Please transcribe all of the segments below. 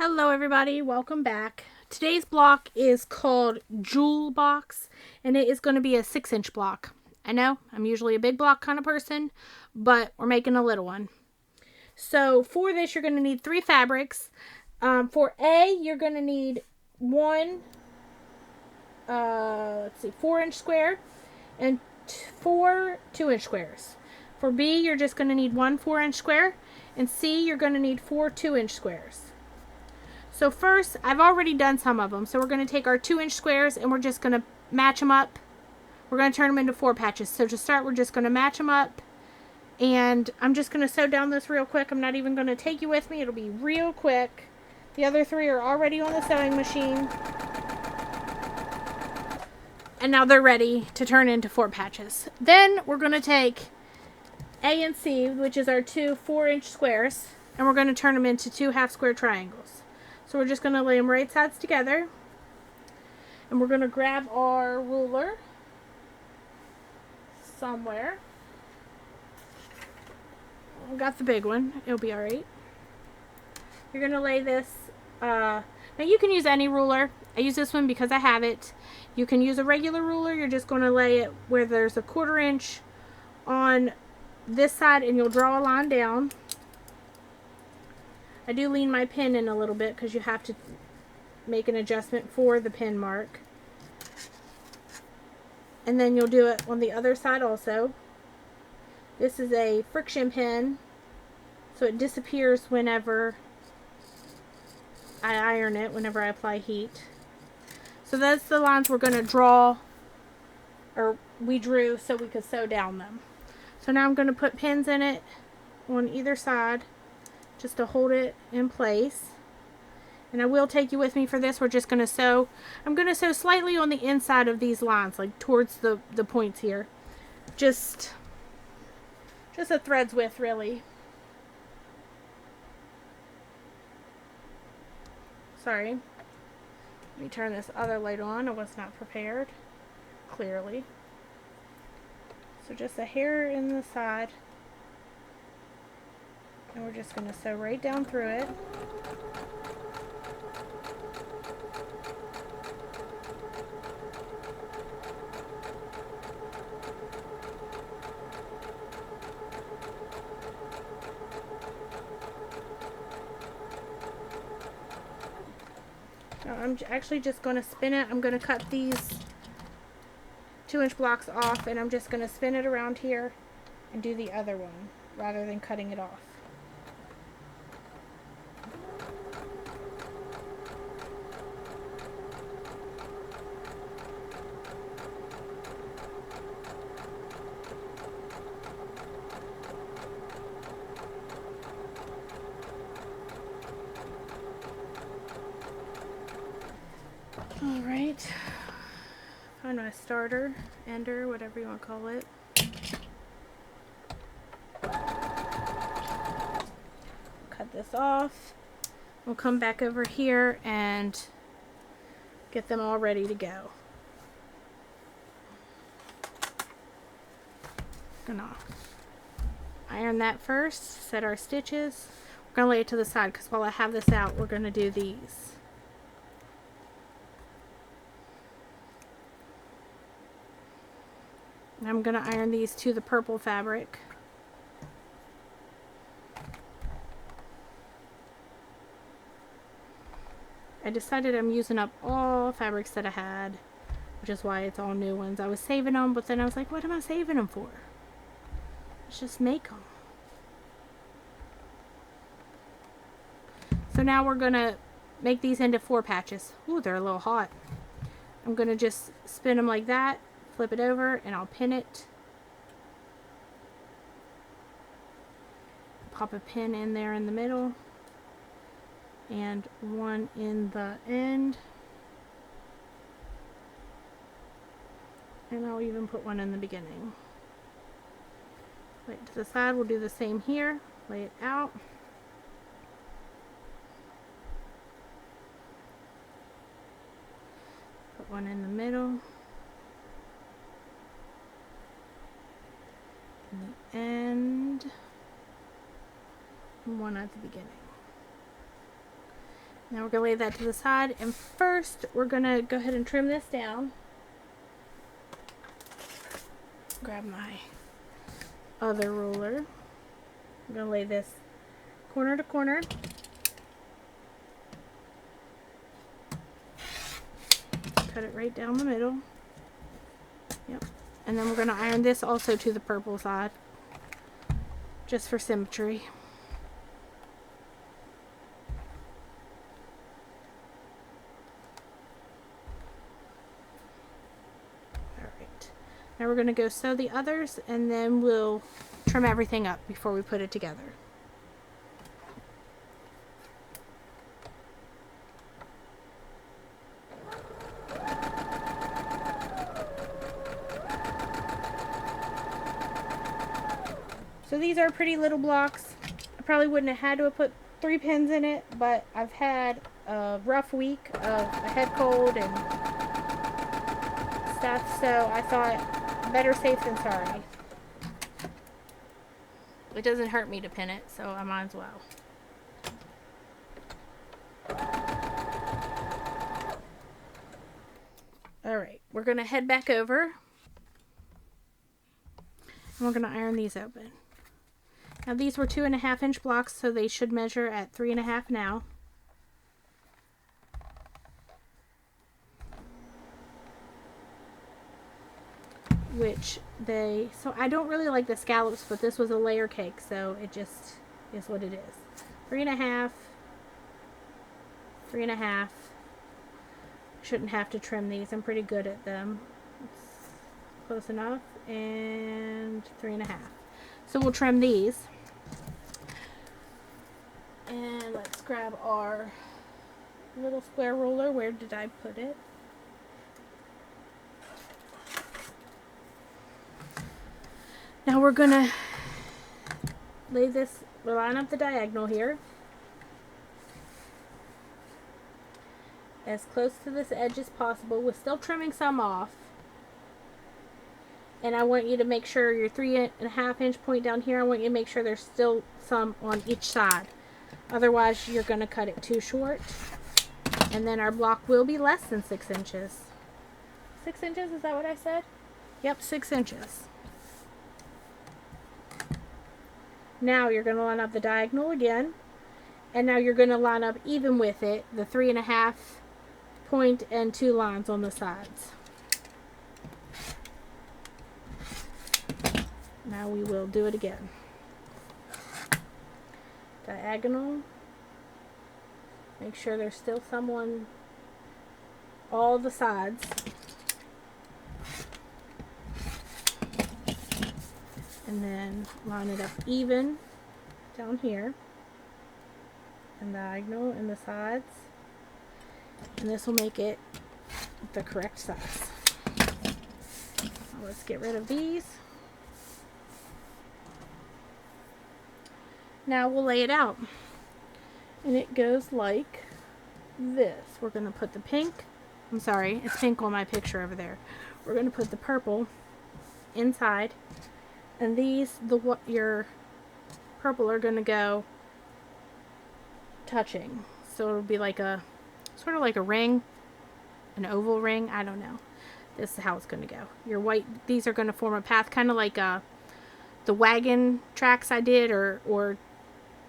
Hello everybody, welcome back. Today's block is called Jewel Box and it is going to be a 6-inch block. I know, I'm usually a big block kind of person, but we're making a little one. So for this you're going to need 3 fabrics. For A, you're going to need one 4-inch square and 4 2-inch squares. For B, you're just going to need one 4-inch square, and C, you're going to need 4 2-inch squares. So first, I've already done some of them. So we're going to take our 2-inch squares and we're just going to match them up. We're going to turn them into 4 patches. So to start, we're just going to match them up. And I'm just going to sew down this real quick. I'm not even going to take you with me. It'll be real quick. The other 3 are already on the sewing machine. And now they're ready to turn into 4 patches. Then we're going to take A and C, which is our 2 4-inch squares, and we're going to turn them into 2 half square triangles. So we're just going to lay them right sides together. And we're going to grab our ruler somewhere. We got the big one. It'll be alright. You're going to lay this. Now you can use any ruler. I use this one because I have it. You can use a regular ruler. You're just going to lay it where there's a 1/4 inch on this side and you'll draw a line down. I do lean my pin in a little bit because you have to make an adjustment for the pin mark. And then you'll do it on the other side also. This is a friction pin, so it disappears whenever I iron it, whenever I apply heat. So that's the lines we're going to draw, or we drew so we could sew down them. So now I'm going to put pins in it on either side just to hold it in place. And I will take you with me for this. We're just going to sew. I'm going to sew slightly on the inside of these lines, like towards the points here. Just a thread's width, really. Sorry. Let me turn this other light on. I was not prepared, clearly. So just a hair in the side. And we're just going to sew right down through it. Now I'm actually just going to spin it. I'm going to cut these 2-inch blocks off and I'm just going to spin it around here and do the other one rather than cutting it off. Alright, find my starter, ender, whatever you want to call it. Cut this off. We'll come back over here and get them all ready to go. Gonna iron that first, set our stitches. We're gonna lay it to the side because while I have this out, we're gonna do these. I'm going to iron these to the purple fabric. I decided I'm using up all fabrics that I had, which is why it's all new ones. I was saving them, but then I was like, what am I saving them for? Let's just make them. So now we're going to make these into 4 patches. Ooh, they're a little hot. I'm going to just spin them like that. Flip it over and I'll pin it. Pop a pin in there in the middle and one in the end. And I'll even put one in the beginning. Lay it to the side. We'll do the same here. Lay it out. Put one in the middle. The end, and one at the beginning. Now we're going to lay that to the side, and first we're going to go ahead and trim this down. Grab my other ruler. I'm going to lay this corner to corner. Cut it right down the middle. Yep. And then we're going to iron this also to the purple side, just for symmetry. Alright. Now we're going to go sew the others, and then we'll trim everything up before we put it together. So these are pretty little blocks. I probably wouldn't have had to have put 3 pins in it, but I've had a rough week of a head cold and stuff, so I thought better safe than sorry. It doesn't hurt me to pin it, so I might as well. Alright, we're going to head back over, and we're going to iron these open. Now these were 2.5 inch blocks, so they should measure at 3.5 now. So I don't really like the scallops, but this was a layer cake, so it just is what it is. 3.5, 3.5. Shouldn't have to trim these. I'm pretty good at them. It's close enough. And 3.5. So we'll trim these. And let's grab our little square ruler. Where did I put it? Now we're going to lay this, we'll line up the diagonal here, as close to this edge as possible, with still trimming some off. And I want you to make sure your 3.5 inch point down here, I want you to make sure there's still some on each side. Otherwise, you're going to cut it too short. And then our block will be less than 6 inches. 6 inches, is that what I said? Yep, 6 inches. Now you're going to line up the diagonal again. And now you're going to line up even with it, the 3.5 point and 2 lines on the sides. Now we will do it again. Diagonal. Make sure there's still some on all the sides. And then line it up even down here. And diagonal in the sides. And this will make it the correct size. Now let's get rid of these. Now we'll lay it out. And it goes like this. We're going to put the pink. I'm sorry, it's pink on my picture over there. We're going to put the purple inside. And these, your purple are going to go touching. So it'll be like a, sort of like a ring, an oval ring, I don't know. This is how it's going to go. Your white, these are going to form a path, kind of like the wagon tracks I did, or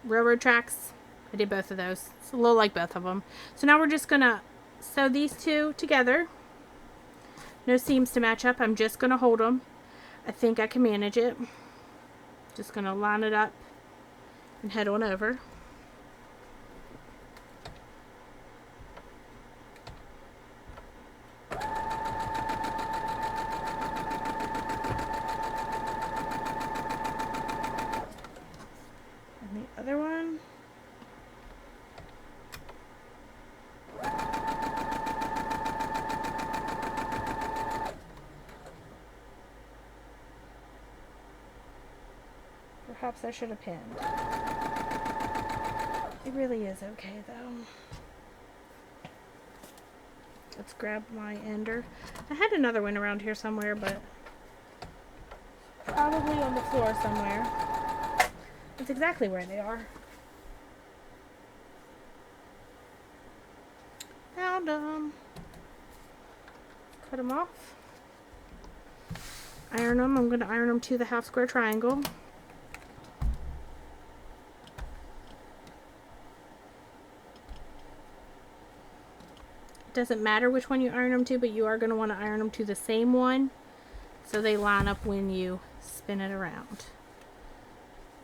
railroad tracks. I did both of those. It's a little like both of them. So now we're just going to sew these two together. No seams to match up. I'm just going to hold them. I think I can manage it. Just going to line it up and head on over. And the other one. Perhaps I should have pinned. It really is okay though. Let's grab my ender. I had another one around here somewhere, but probably on the floor somewhere. That's exactly where they are. found them. Cut them off. Iron them. I'm going to iron them to the half square triangle. It doesn't matter which one you iron them to, but you are going to want to iron them to the same one so they line up when you spin it around.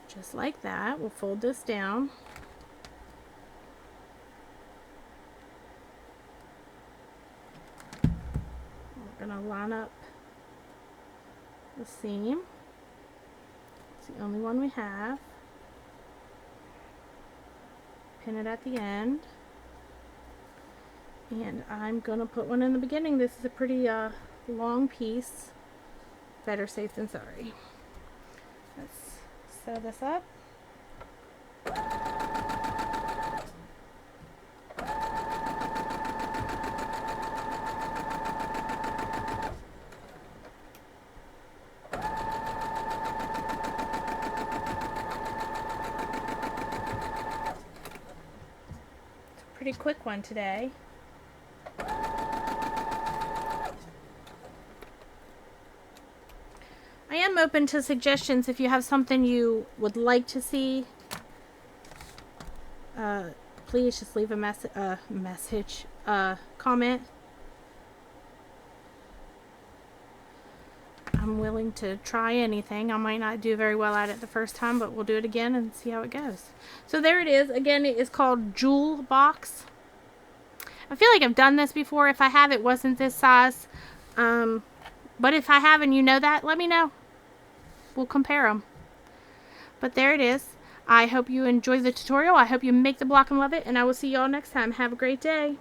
Just like that. We'll fold this down. We're going to line up the seam. It's the only one we have. Pin it at the end. And I'm going to put one in the beginning. This is a pretty long piece. Better safe than sorry. Let's sew this up. It's a pretty quick one today. I am open to suggestions if you have something you would like to see. Please just leave a comment. I'm willing to try anything. I might not do very well at it the first time, but we'll do it again and see how it goes. So there it is. Again, it is called Jewel Box. I feel like I've done this before. If I have, it wasn't this size. But if I have and you know that, let me know. We'll compare them. But there it is. I hope you enjoy the tutorial. I hope you make the block and love it. And I will see y'all next time. Have a great day.